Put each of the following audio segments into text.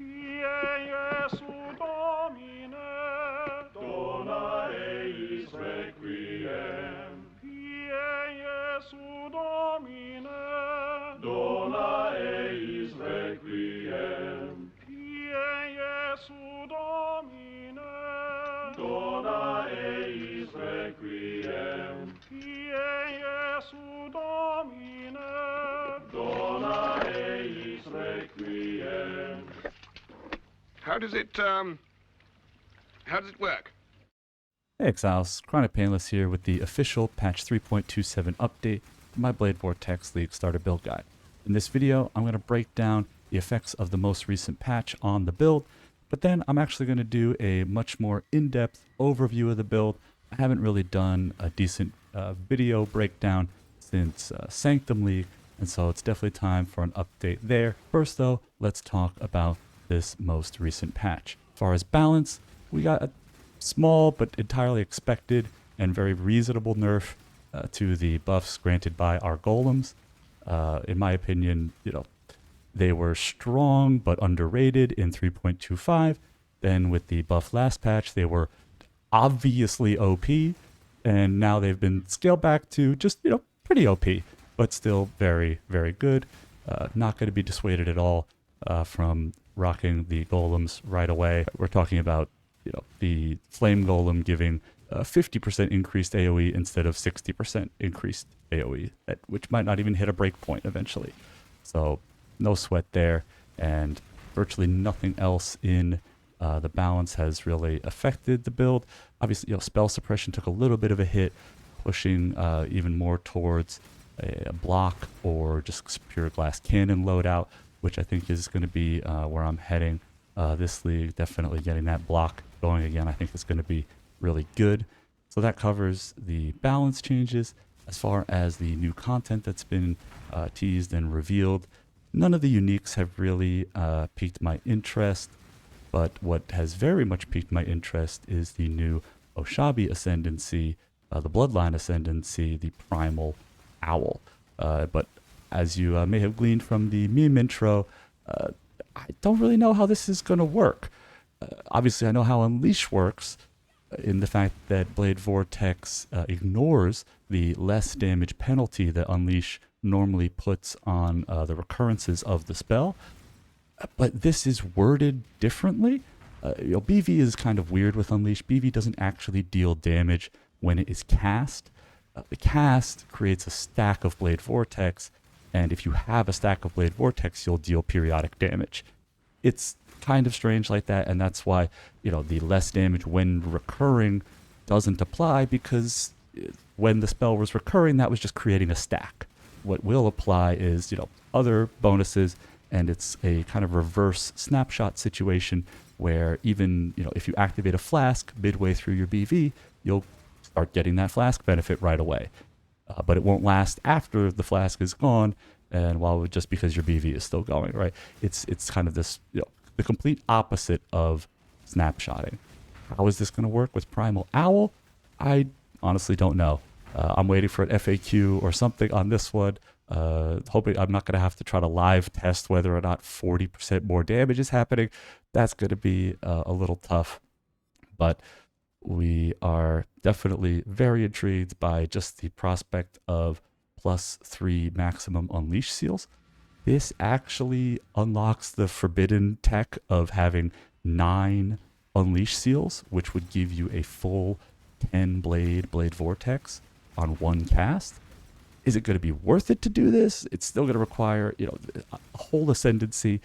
Jesu Domine, Dona eis requiem. Jesu Domine, Dona eis requiem. Jesu Domine, Dona eis requiem. Jesu Domine, Dona eis requiem. How does it work? Hey Exiles, Chronic Painless here with the official patch 3.27 update to my Blade Vortex League-Starter build guide. In this video, I'm going to break down the effects of the most recent patch on the build, but then I'm actually going to do a much more in-depth overview of the build. I haven't really done a decent video breakdown since Sanctum League, and so it's definitely time for an update there. First though, let's talk about this most recent patch. As far as balance, we got a small but entirely expected and very reasonable nerf to the buffs granted by our golems. In my opinion, they were strong but underrated in 3.25. Then with the buff last patch, they were obviously OP, and now they've been scaled back to just, pretty OP, but still very, very good. Not going to be dissuaded at all from rocking the golems right away. We're talking about, the flame golem giving 50% increased AoE instead of 60% increased AoE, which might not even hit a breakpoint eventually. So no sweat there, and virtually nothing else in the balance has really affected the build. Obviously, spell suppression took a little bit of a hit, pushing even more towards a block or just pure glass cannon loadout, which I think is going to be where I'm heading this league. Definitely getting that block going again, I think is going to be really good. So that covers the balance changes. As far as the new content that's been teased and revealed, none of the uniques have really piqued my interest, but what has very much piqued my interest is the new Oshabi Ascendancy, the Bloodline Ascendancy, the Primal Owl. But as you may have gleaned from the meme intro, I don't really know how this is going to work. Obviously, I know how Unleash works in the fact that Blade Vortex ignores the less damage penalty that Unleash normally puts on the recurrences of the spell. But this is worded differently. BV is kind of weird with Unleash. BV doesn't actually deal damage when it is cast. The cast creates a stack of Blade Vortex, and if you have a stack of Blade Vortex, you'll deal periodic damage. It's kind of strange like that, and that's why, the less damage when recurring doesn't apply, because when the spell was recurring, that was just creating a stack. What will apply is, other bonuses, and it's a kind of reverse snapshot situation where even, if you activate a flask midway through your BV, you'll start getting that flask benefit right away. But it won't last after the flask is gone, and just because your BV is still going, right? It's kind of this, the complete opposite of snapshotting. How is this going to work with Primal Owl? I honestly don't know. I'm waiting for an FAQ or something on this one. Hoping I'm not going to have to try to live test whether or not 40% more damage is happening. That's going to be a little tough, but we are definitely very intrigued by just the prospect of +3 maximum Unleash seals. This actually unlocks the forbidden tech of having 9 Unleash seals, which would give you a full 10 Blade Vortex on one cast. Is it going to be worth it to do this? It's still going to require, a whole Ascendancy.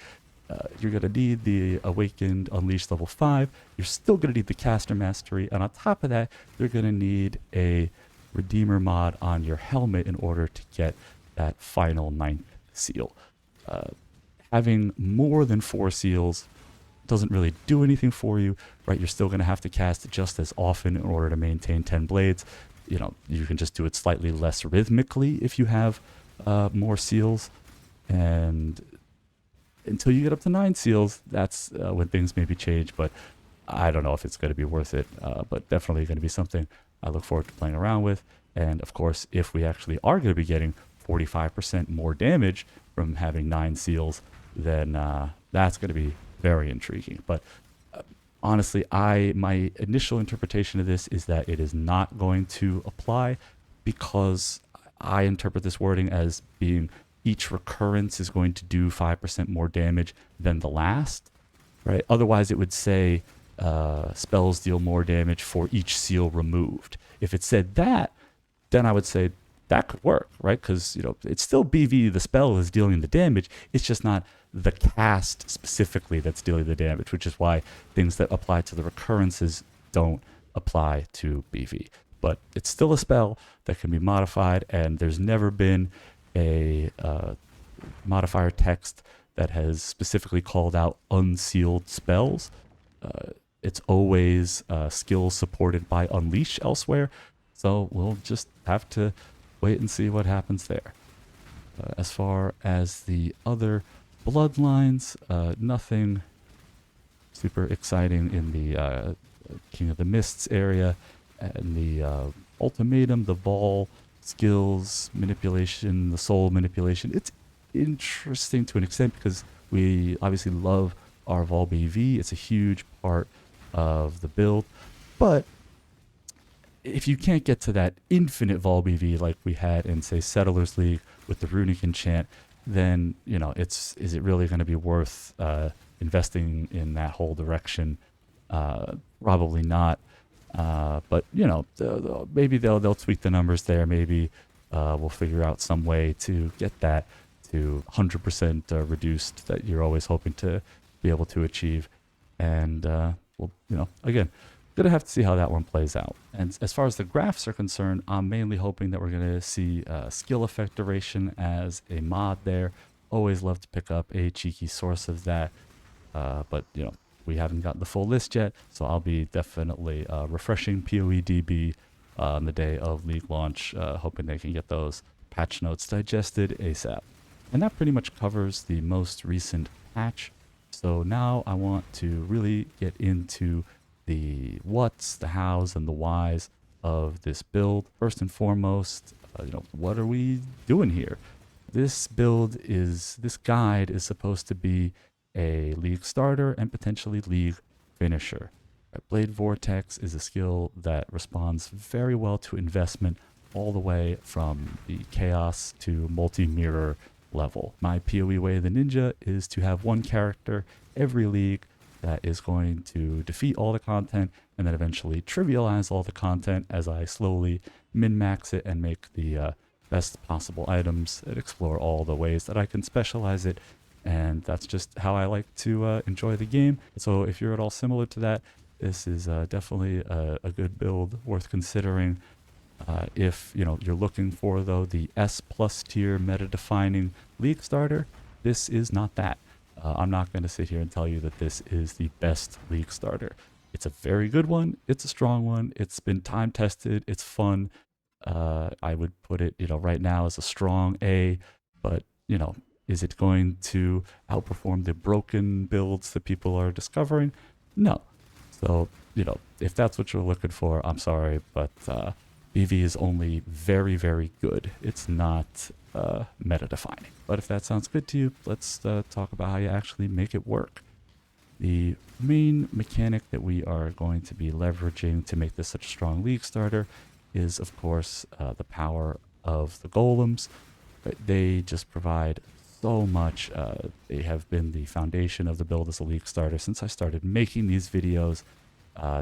You're going to need the Awakened Unleashed level 5. You're still going to need the Caster Mastery. And on top of that, you're going to need a Redeemer mod on your helmet in order to get that final 9th seal. Having more than 4 seals doesn't really do anything for you, right? You're still going to have to cast just as often in order to maintain 10 blades. You can just do it slightly less rhythmically if you have more seals. And until you get up to 9 seals, that's when things maybe change. But I don't know if it's going to be worth it, but definitely going to be something I look forward to playing around with. And of course, if we actually are going to be getting 45% more damage from having 9 seals, then that's going to be very intriguing. But honestly, my initial interpretation of this is that it is not going to apply, because I interpret this wording as being each recurrence is going to do 5% more damage than the last, right? Otherwise, it would say spells deal more damage for each seal removed. If it said that, then I would say that could work, right? Because, you know, it's still BV, the spell is dealing the damage. It's just not the cast specifically that's dealing the damage, which is why things that apply to the recurrences don't apply to BV. But it's still a spell that can be modified, and there's never been a modifier text that has specifically called out unsealed spells. It's always skills supported by Unleash elsewhere, so we'll just have to wait and see what happens there. As far as the other bloodlines, nothing super exciting in the King of the Mists area, and the ultimatum, the Vol skills manipulation, the soul manipulation. It's interesting to an extent because we obviously love our Vol BV. It's a huge part of the build, but if you can't get to that infinite Vol BV like we had in, say, Settlers League with the Runic Enchant, then, you know, is it really going to be worth investing in that whole direction? Probably not. But, you know, maybe they'll tweak the numbers there. Maybe we'll figure out some way to get that to 100% reduced that you're always hoping to be able to achieve. And, well, you know, again, gonna have to see how that one plays out. And as far as the graphs are concerned, I'm mainly hoping that we're gonna see skill effect duration as a mod there. Always love to pick up a cheeky source of that, but you know, we haven't gotten the full list yet, so I'll be definitely refreshing POE DB on the day of League launch, hoping they can get those patch notes digested ASAP. And that pretty much covers the most recent patch. So now I want to really get into the what's, the hows, and the whys of this build. First and foremost, you know, what are we doing here? This guide is supposed to be a League starter and potentially League finisher. Blade Vortex is a skill that responds very well to investment all the way from the chaos to multi-mirror level. My POE way of the ninja is to have one character every league that is going to defeat all the content and then eventually trivialize all the content as I slowly min-max it and make the best possible items and explore all the ways that I can specialize it. And that's just how I like to enjoy the game. So if you're at all similar to that, this is definitely a good build worth considering. If you know you're looking for, though, the S+ tier meta-defining League starter, this is not that. I'm not going to sit here and tell you that this is the best League starter. It's a very good one. It's a strong one. It's been time tested. It's fun. I would put it, you know, right now as a strong A, but you know, is it going to outperform the broken builds that people are discovering? No. So, you know, if that's what you're looking for, I'm sorry, but BV is only very, very good. It's not meta-defining. But if that sounds good to you, let's talk about how you actually make it work. The main mechanic that we are going to be leveraging to make this such a strong League starter is, of course, the power of the golems. They just provide so much. They have been the foundation of the build as a League starter since I started making these videos.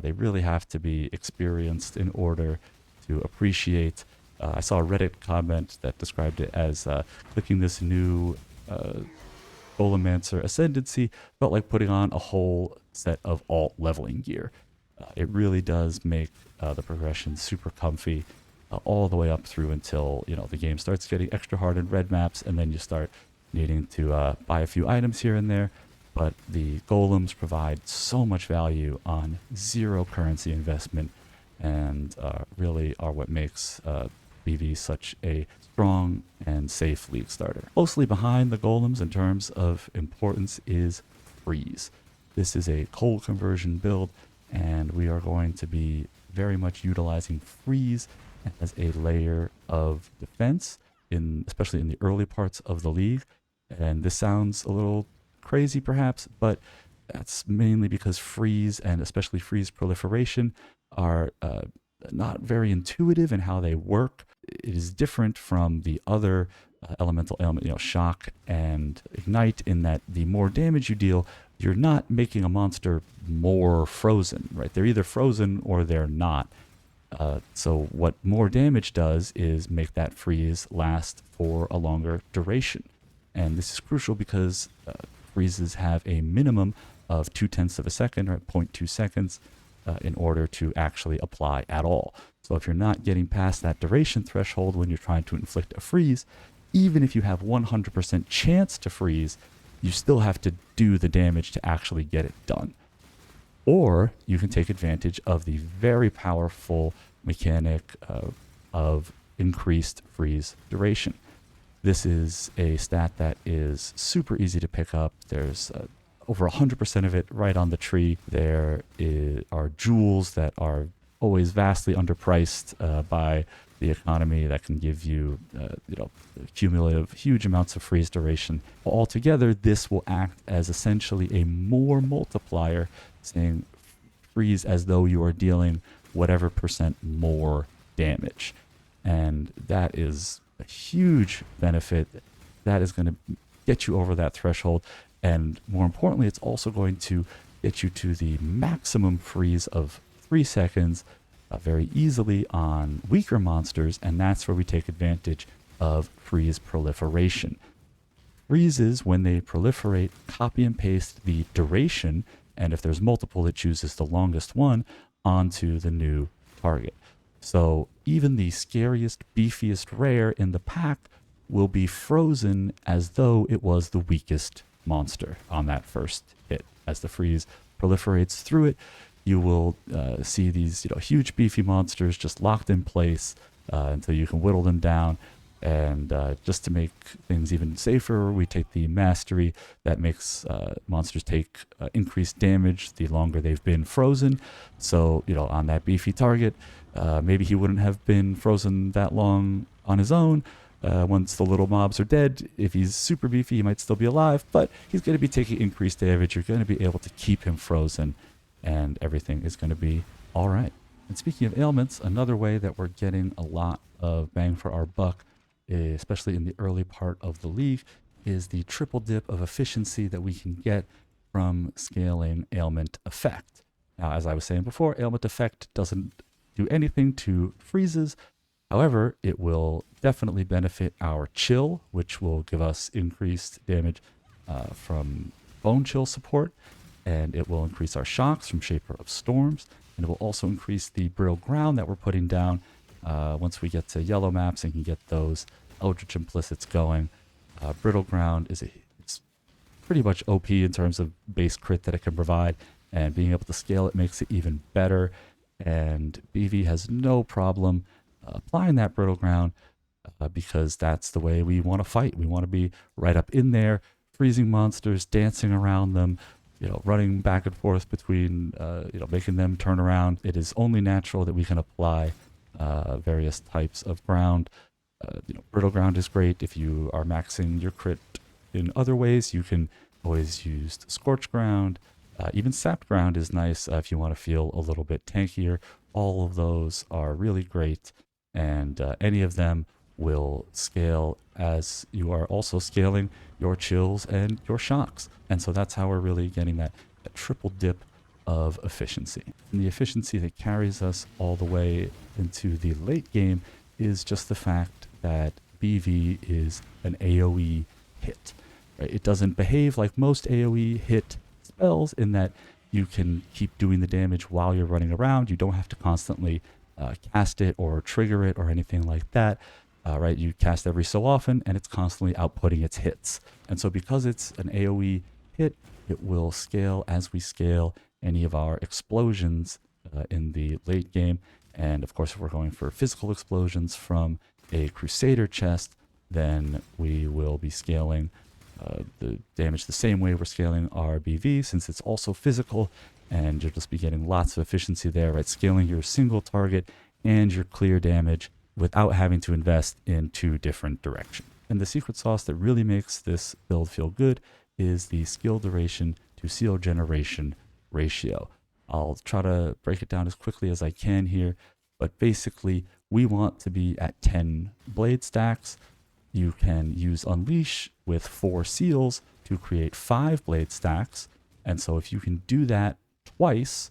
They really have to be experienced in order to appreciate. I saw a Reddit comment that described it as clicking this new Golemancer Ascendancy felt like putting on a whole set of alt leveling gear. It really does make the progression super comfy all the way up through until, you know, the game starts getting extra hard in red maps, and then you start needing to buy a few items here and there. But the golems provide so much value on zero currency investment, and really are what makes BV such a strong and safe League starter. Closely behind the golems in terms of importance is freeze. This is a cold conversion build, and we are going to be very much utilizing freeze as a layer of defense, especially in the early parts of the league. And this sounds a little crazy perhaps, but That's mainly because freeze and especially freeze proliferation are not very intuitive in how they work. It is different from the other elemental element, shock and ignite, in that the more damage you deal, you're not making a monster more frozen, right? They're either frozen or they're not. So what more damage does is make that freeze last for a longer duration. And this is crucial because freezes have a minimum of 0.2 of a second, or 0.2 seconds, in order to actually apply at all. So if you're not getting past that duration threshold when you're trying to inflict a freeze, even if you have 100% chance to freeze, you still have to do the damage to actually get it done. Or you can take advantage of the very powerful mechanic of increased freeze duration. This is a stat that is super easy to pick up. There's over 100% of it right on the tree. There are jewels that are always vastly underpriced by the economy that can give you, cumulative huge amounts of freeze duration. Altogether, this will act as essentially a more multiplier, saying freeze as though you are dealing whatever percent more damage. And that is a huge benefit. That is going to get you over that threshold. And more importantly, it's also going to get you to the maximum freeze of 3 seconds very easily on weaker monsters, and that's where we take advantage of freeze proliferation. Freezes, when they proliferate, copy and paste the duration, and if there's multiple, it chooses the longest one onto the new target. So even the scariest, beefiest rare in the pack will be frozen as though it was the weakest monster on that first hit. As the freeze proliferates through it, you will see these huge beefy monsters just locked in place until you can whittle them down. And just to make things even safer, we take the mastery that makes monsters take increased damage the longer they've been frozen. So, on that beefy target, maybe he wouldn't have been frozen that long on his own. Once the little mobs are dead, if he's super beefy, he might still be alive, but he's going to be taking increased damage. You're going to be able to keep him frozen, and everything is going to be all right. And speaking of ailments, another way that we're getting a lot of bang for our buck, especially in the early part of the league, is the triple dip of efficiency that we can get from scaling ailment effect. Now, as I was saying before, ailment effect doesn't do anything to freezes. However, it will definitely benefit our chill, which will give us increased damage from bone chill support, and it will increase our shocks from Shaper of Storms, and it will also increase the brittle ground that we're putting down once we get to yellow maps and can get those Eldritch Implicits going. Brittle ground it's pretty much OP in terms of base crit that it can provide, and being able to scale it makes it even better. And BV has no problem applying that brittle ground because that's the way we want to fight. We want to be right up in there, freezing monsters, dancing around them, running back and forth between, making them turn around. It is only natural that we can apply various types of ground. Brittle ground is great if you are maxing your crit in other ways. You can always use scorched ground. Even sapped ground is nice if you want to feel a little bit tankier. All of those are really great, and any of them will scale as you are also scaling your chills and your shocks. And so that's how we're really getting that triple dip of efficiency. And the efficiency that carries us all the way into the late game is just the fact that BV is an AoE hit. Right? It doesn't behave like most AoE hit spells in that you can keep doing the damage while you're running around. You don't have to constantly cast it or trigger it or anything like that. Right? You cast every so often, and it's constantly outputting its hits. And so because it's an AoE hit, it will scale as we scale any of our explosions in the late game. And of course, if we're going for physical explosions from a Crusader chest, then we will be scaling the damage the same way we're scaling our BV, since it's also physical, and you'll just be getting lots of efficiency there, right? Scaling your single target and your clear damage without having to invest in two different directions. And the secret sauce that really makes this build feel good is the skill duration to seal generation ratio. I'll try to break it down as quickly as I can here, but basically we want to be at 10 blade stacks. You can use Unleash with 4 seals to create 5 blade stacks, and so if you can do that twice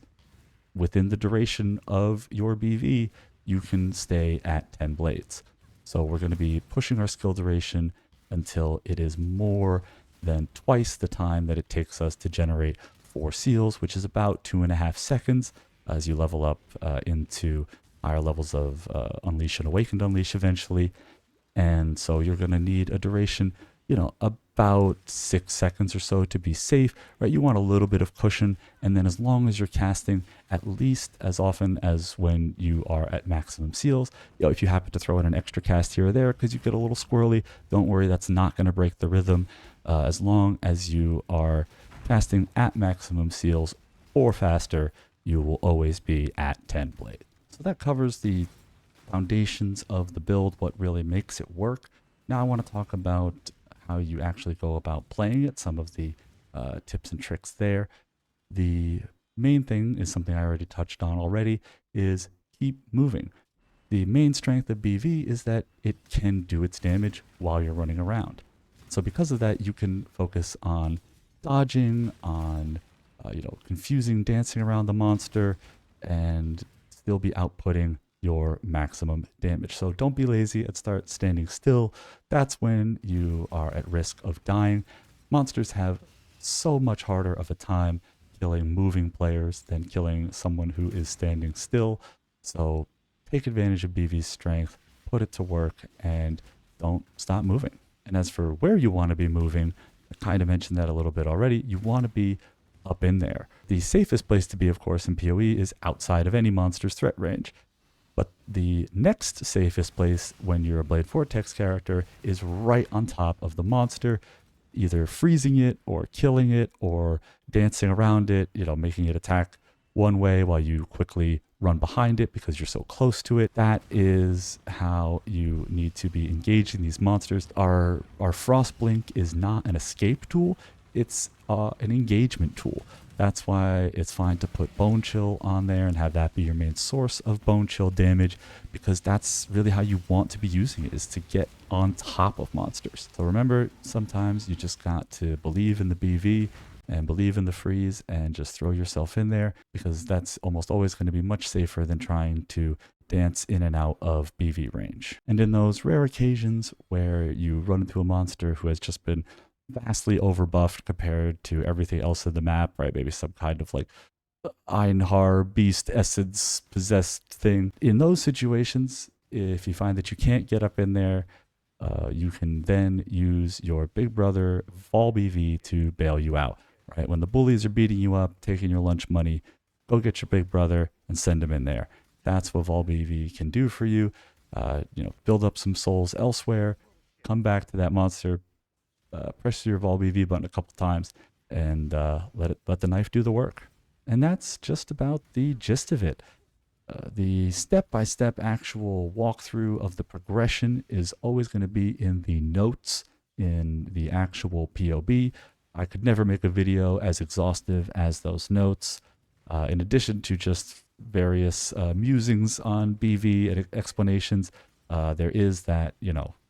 within the duration of your BV, you can stay at 10 blades. So we're going to be pushing our skill duration until it is more than twice the time that it takes us to generate 4 seals, which is about 2.5 seconds as you level up into higher levels of Unleash and Awakened Unleash eventually. And so you're going to need a duration, you know, about 6 seconds or so to be safe, right? You want a little bit of cushion, and then as long as you're casting at least as often as when you are at maximum seals, you know, if you happen to throw in an extra cast here or there because you get a little squirrely, don't worry, that's not going to break the rhythm. As long as you are casting at maximum seals or faster, you will always be at 10 blade. So that covers the foundations of the build, what really makes it work. Now I want to talk about how you actually go about playing it, some of the tips and tricks there. The main thing is something I already touched on already, is keep moving. The main strength of BV is that it can do its damage while you're running around. So because of that, you can focus on dodging, on confusing, dancing around the monster, and still be outputting your maximum damage. So don't be lazy and start standing still. That's when you are at risk of dying. Monsters have so much harder of a time killing moving players than killing someone who is standing still. So take advantage of BV's strength, put it to work, and don't stop moving. And as for where you want to be moving, I kind of mentioned that a little bit already. You want to be up in there. The safest place to be, of course, in PoE is outside of any monster's threat range. But the next safest place when you're a Blade Vortex character is right on top of the monster, either freezing it or killing it or dancing around it, making it attack one way while you quickly run behind it because you're so close to it. That is how you need to be engaging these monsters. Our Frost Blink is not an escape tool, it's an engagement tool. That's why it's fine to put Bone Chill on there and have that be your main source of Bone Chill damage, because that's really how you want to be using it, is to get on top of monsters. So remember, sometimes you just got to believe in the BV and believe in the freeze and just throw yourself in there, because that's almost always going to be much safer than trying to dance in and out of BV range. And in those rare occasions where you run into a monster who has just been vastly overbuffed compared to everything else in the map, right? Maybe some kind of like Einhar beast essence possessed thing. In those situations, if you find that you can't get up in there, you can then use your big brother Vol BV to bail you out, right? When the bullies are beating you up, taking your lunch money, go get your big brother and send him in there. That's what Vol BV can do for you. Build up some souls elsewhere, come back to that monster, press your Vol BV button a couple times, and let the knife do the work. And that's just about the gist of it. The step-by-step actual walkthrough of the progression is always going to be in the notes in the actual POB. I could never make a video as exhaustive as those notes. In addition to just various musings on BV and explanations, there is that,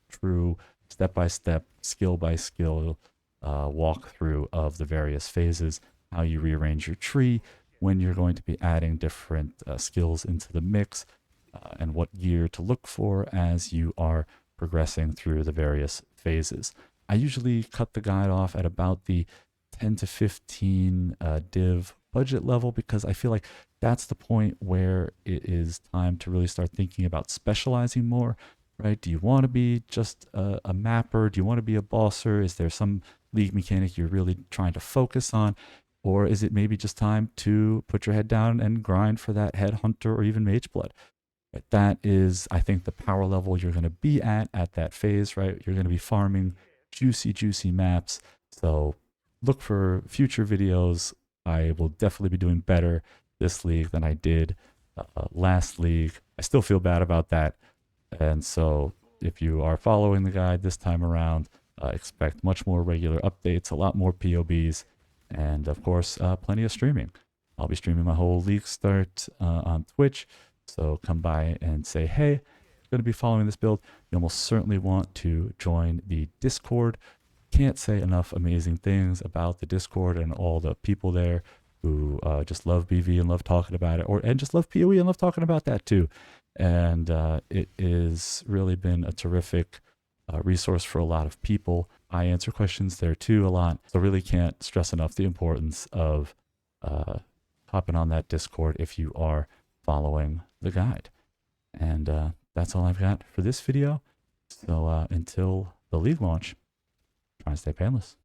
true step-by-step, skill-by-skill walkthrough of the various phases, how you rearrange your tree, when you're going to be adding different skills into the mix, and what gear to look for as you are progressing through the various phases. I usually cut the guide off at about the 10 to 15 div budget level, because I feel like that's the point where it is time to really start thinking about specializing more, right? Do you want to be just a mapper? Do you want to be a bosser? Is there some league mechanic you're really trying to focus on? Or is it maybe just time to put your head down and grind for that headhunter or even mage blood? That is, I think, the power level you're going to be at that phase, right? You're going to be farming juicy maps. So look for future videos. I will definitely be doing better this league than I did last league. I still feel bad about that. And so if you are following the guide this time around, expect much more regular updates, a lot more POBs, And of course, plenty of streaming. I'll be streaming my whole league start on Twitch. So come by and say, hey, I'm going to be following this build. You almost certainly want to join the Discord. Can't say enough amazing things about the Discord and all the people there who just love BV and love talking about it, and just love POE and love talking about that too. And it has really been a terrific resource for a lot of people. I answer questions there too a lot. So really can't stress enough the importance of hopping on that Discord if you are following the guide. And that's all I've got for this video. So until the league launch, try and stay painless.